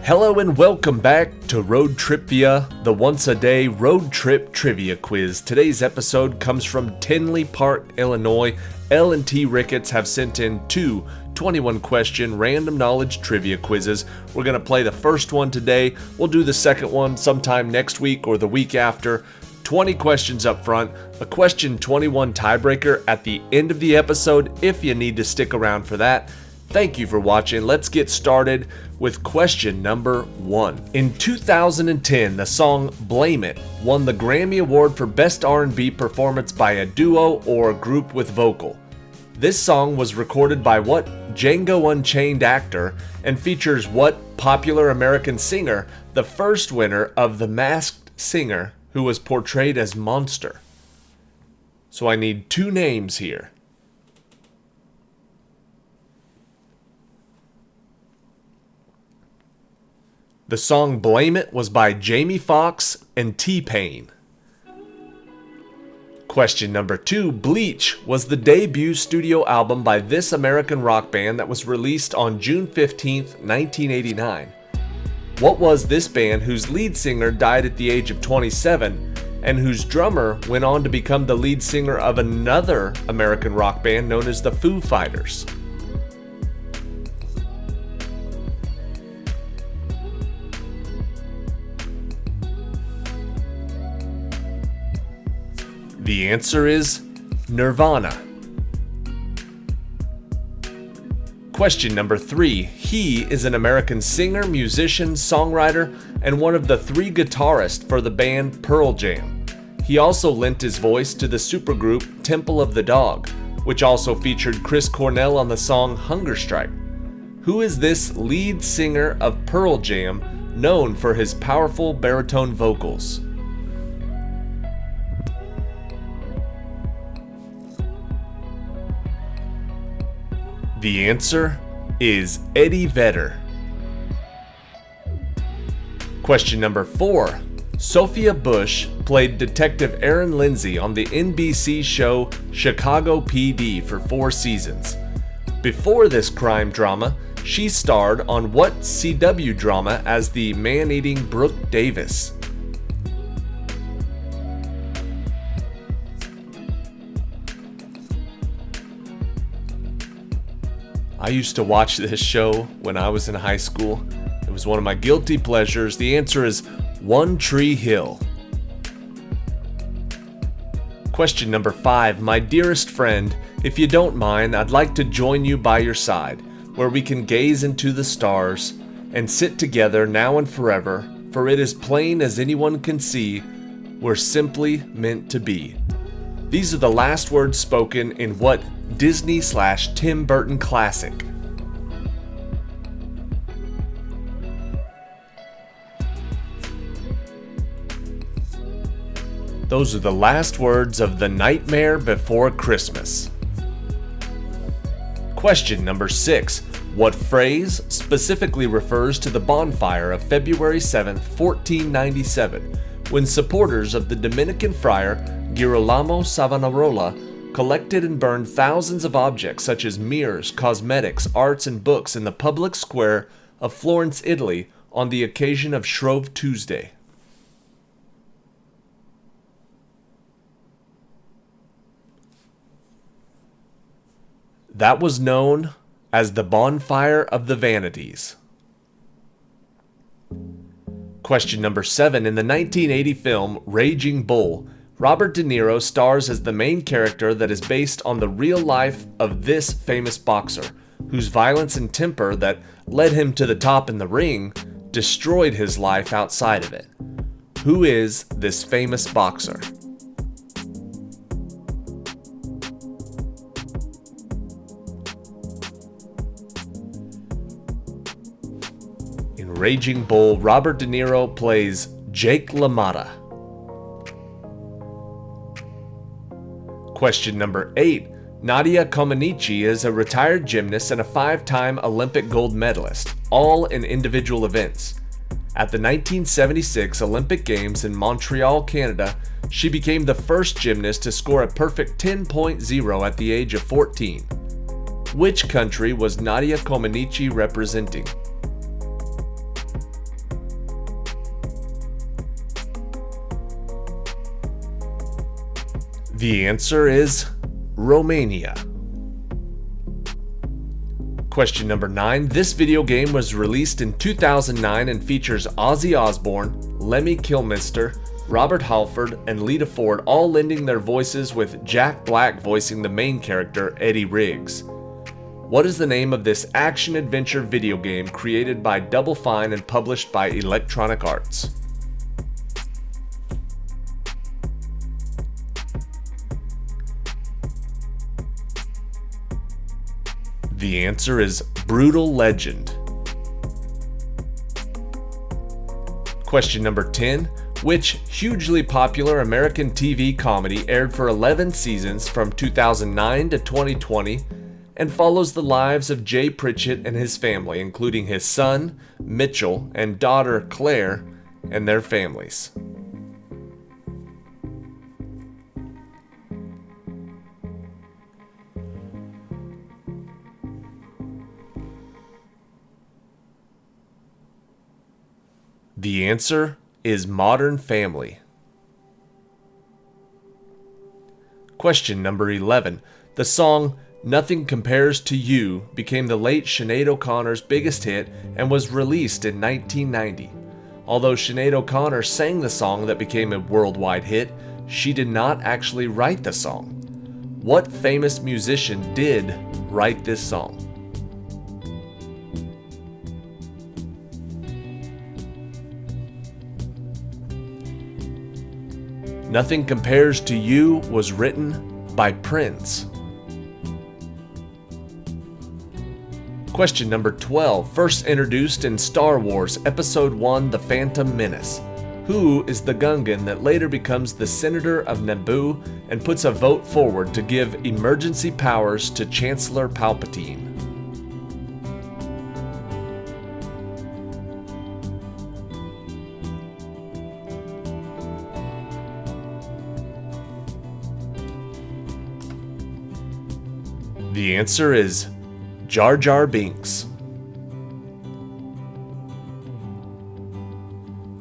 Hello and welcome back to ROADTRIpVIA, the once-a-day road trip trivia quiz. Today's episode comes from Tinley Park, Illinois. L&T Ricketts have sent in two 21-question random knowledge trivia quizzes. We're going to play the first one today. We'll do the second one sometime next week or the week after. 20 questions up front, a question 21 tiebreaker at the end of the episode if you need to stick around for that. Thank you for watching. Let's get started with question number 1. In 2010, the song Blame It won the Grammy Award for Best R&B Performance by a Duo or Group with Vocal. This song was recorded by what Django Unchained actor and features what popular American singer, the first winner of The Masked Singer, who was portrayed as Monster? So I need two names here. The song Blame It was by Jamie Foxx and T-Pain. Question number 2. Bleach was the debut studio album by this American rock band that was released on June 15th, 1989. What was this band whose lead singer died at the age of 27 and whose drummer went on to become the lead singer of another American rock band known as the Foo Fighters? The answer is Nirvana. Question number 3. He is an American singer, musician, songwriter, and one of the 3 guitarists for the band Pearl Jam. He also lent his voice to the supergroup Temple of the Dog, which also featured Chris Cornell on the song Hunger Strike. Who is this lead singer of Pearl Jam known for his powerful baritone vocals? The answer is Eddie Vedder. Question number 4. Sophia Bush played Detective Erin Lindsay on the NBC show Chicago PD for 4 seasons. Before this crime drama, she starred on what CW drama as the man-eating Brooke Davis? I used to watch this show when I was in high school. It was one of my guilty pleasures. The answer is One Tree Hill. Question number 5. My dearest friend, if you don't mind, I'd like to join you by your side, where we can gaze into the stars and sit together now and forever, for it is plain as anyone can see, we're simply meant to be. These are the last words spoken in what Disney/Tim Burton classic? Those are the last words of The Nightmare Before Christmas. Question number 6. What phrase specifically refers to the bonfire of February 7th, 1497, when supporters of the Dominican friar Girolamo Savonarola collected and burned thousands of objects such as mirrors, cosmetics, arts, and books in the public square of Florence, Italy on the occasion of Shrove Tuesday? That was known as the Bonfire of the Vanities. Question number 7. In the 1980 film Raging Bull, Robert De Niro stars as the main character that is based on the real life of this famous boxer, whose violence and temper that led him to the top in the ring destroyed his life outside of it. Who is this famous boxer? In Raging Bull, Robert De Niro plays Jake LaMotta. Question number 8. Nadia Comaneci is a retired gymnast and a 5-time Olympic gold medalist, all in individual events. At the 1976 Olympic Games in Montreal, Canada, she became the first gymnast to score a perfect 10.0 at the age of 14. Which country was Nadia Comaneci representing? The answer is Romania. Question number 9. This video game was released in 2009 and features Ozzy Osbourne, Lemmy Kilmister, Robert Halford, and Lita Ford all lending their voices, with Jack Black voicing the main character, Eddie Riggs. What is the name of this action-adventure video game created by Double Fine and published by Electronic Arts? The answer is Brutal Legend. Question number 10. Which hugely popular American TV comedy aired for 11 seasons from 2009 to 2020 and follows the lives of Jay Pritchett and his family, including his son, Mitchell, and daughter, Claire, and their families? The answer is Modern Family. Question number 11. The song Nothing Compares to You became the late Sinead O'Connor's biggest hit and was released in 1990. Although Sinead O'Connor sang the song that became a worldwide hit, she did not actually write the song. What famous musician did write this song? Nothing Compares to You was written by Prince. Question number 12. First introduced in Star Wars Episode 1, The Phantom Menace. Who is the Gungan that later becomes the Senator of Naboo and puts a vote forward to give emergency powers to Chancellor Palpatine? The answer is Jar Jar Binks.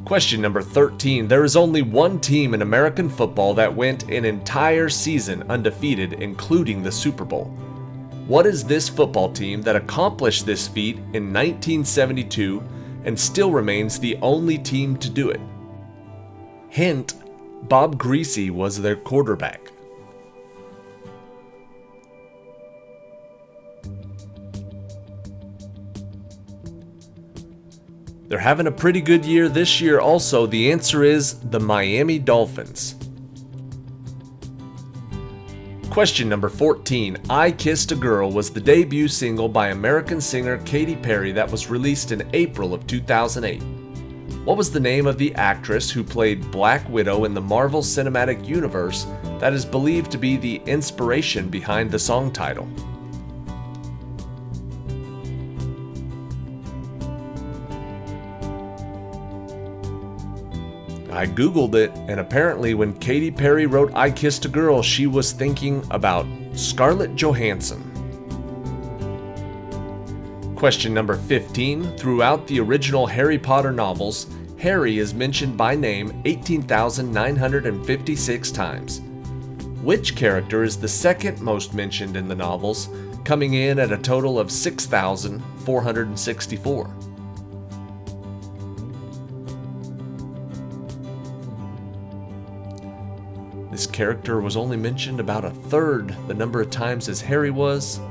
Question number 13. There is only one team in American football that went an entire season undefeated, including the Super Bowl. What is this football team that accomplished this feat in 1972 and still remains the only team to do it? Hint: Bob Greasy was their quarterback. They're having a pretty good year this year also. The answer is the Miami Dolphins. Question number 14. I Kissed a Girl was the debut single by American singer Katy Perry that was released in April of 2008. What was the name of the actress who played Black Widow in the Marvel Cinematic Universe that is believed to be the inspiration behind the song title? I googled it, and apparently when Katy Perry wrote I Kissed a Girl, she was thinking about Scarlett Johansson. Question number 15. Throughout the original Harry Potter novels, Harry is mentioned by name 18,956 times. Which character is the second most mentioned in the novels, coming in at a total of 6,464? This character was only mentioned about a third the number of times as Harry was.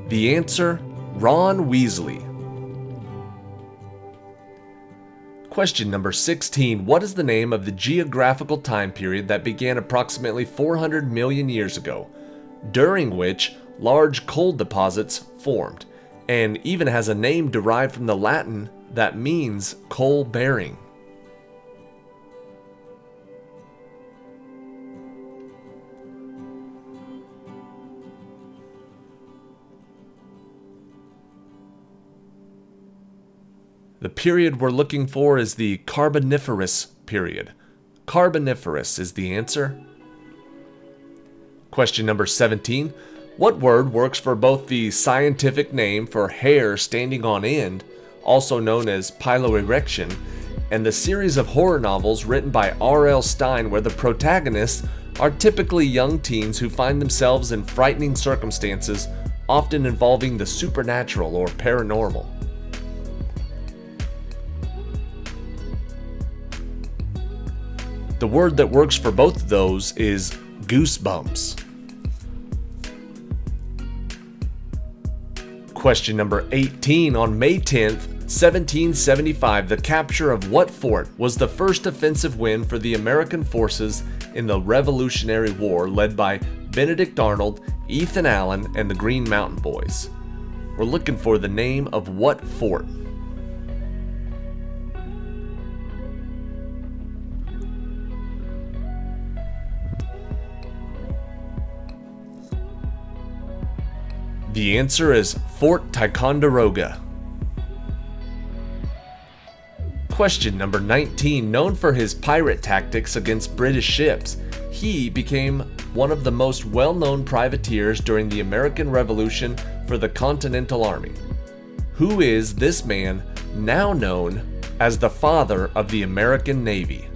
The answer: Ron Weasley. Question number 16. What is the name of the geographical time period that began approximately 400 million years ago, during which large coal deposits formed, and even has a name derived from the Latin that means coal bearing? The period we're looking for is the Carboniferous period. Carboniferous is the answer. Question number 17. What word works for both the scientific name for hair standing on end, also known as piloerection, and the series of horror novels written by R.L. Stine where the protagonists are typically young teens who find themselves in frightening circumstances, often involving the supernatural or paranormal. The word that works for both of those is goosebumps. Question number 18. On May 10th, 1775, the capture of what fort was the first offensive win for the American forces in the Revolutionary War led by Benedict Arnold, Ethan Allen, and the Green Mountain Boys? We're looking for the name of what fort? The answer is Fort Ticonderoga. Question number 19. Known for his pirate tactics against British ships, he became one of the most well-known privateers during the American Revolution for the Continental Army. Who is this man, now known as the father of the American Navy?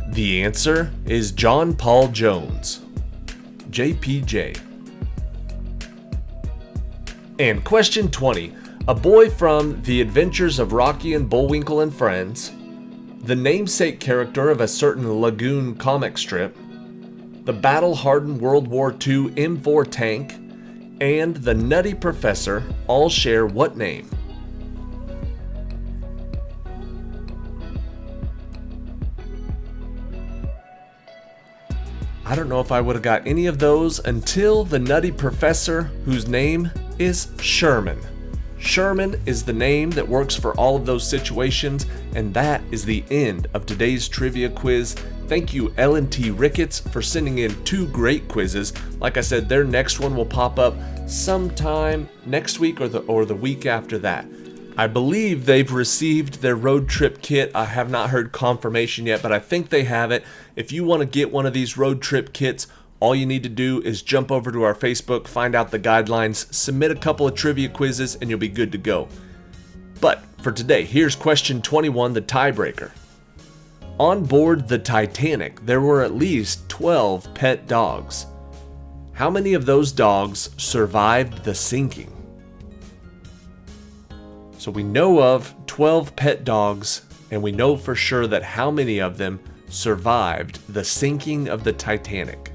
The answer is John Paul Jones, JPJ. And question 20. A boy from The Adventures of Rocky and Bullwinkle and Friends, the namesake character of a certain Lagoon comic strip, the battle-hardened World War II M4 tank, and the Nutty Professor all share what name? I don't know if I would have got any of those until the Nutty Professor, whose name is Sherman. Sherman is the name that works for all of those situations, and that is the end of today's trivia quiz. Thank you, L&T Ricketts, for sending in 2 great quizzes. Like I said, their next one will pop up sometime next week or the week after that. I believe they've received their road trip kit. I have not heard confirmation yet, but I think they have it. If you want to get one of these road trip kits, all you need to do is jump over to our Facebook, find out the guidelines, submit a couple of trivia quizzes, and you'll be good to go. But for today, here's question 21, the tiebreaker. On board the Titanic, there were at least 12 pet dogs. How many of those dogs survived the sinking? So we know of 12 pet dogs, and we know for sure that how many of them survived the sinking of the Titanic.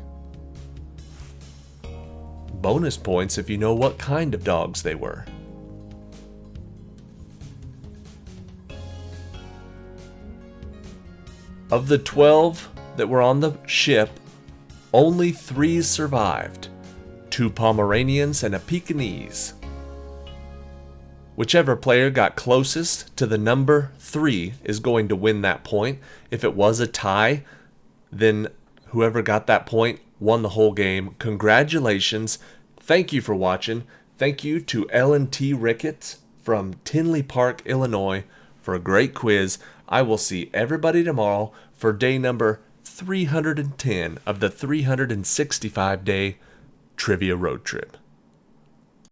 Bonus points if you know what kind of dogs they were. Of the 12 that were on the ship, only 3 survived. 2 Pomeranians and a Pekingese. Whichever player got closest to the number 3 is going to win that point. If it was a tie, then whoever got that point won the whole game. Congratulations. Thank you for watching. Thank you to L&T Ricketts from Tinley Park, Illinois for a great quiz. I will see everybody tomorrow for day number 310 of the 365-day trivia road trip.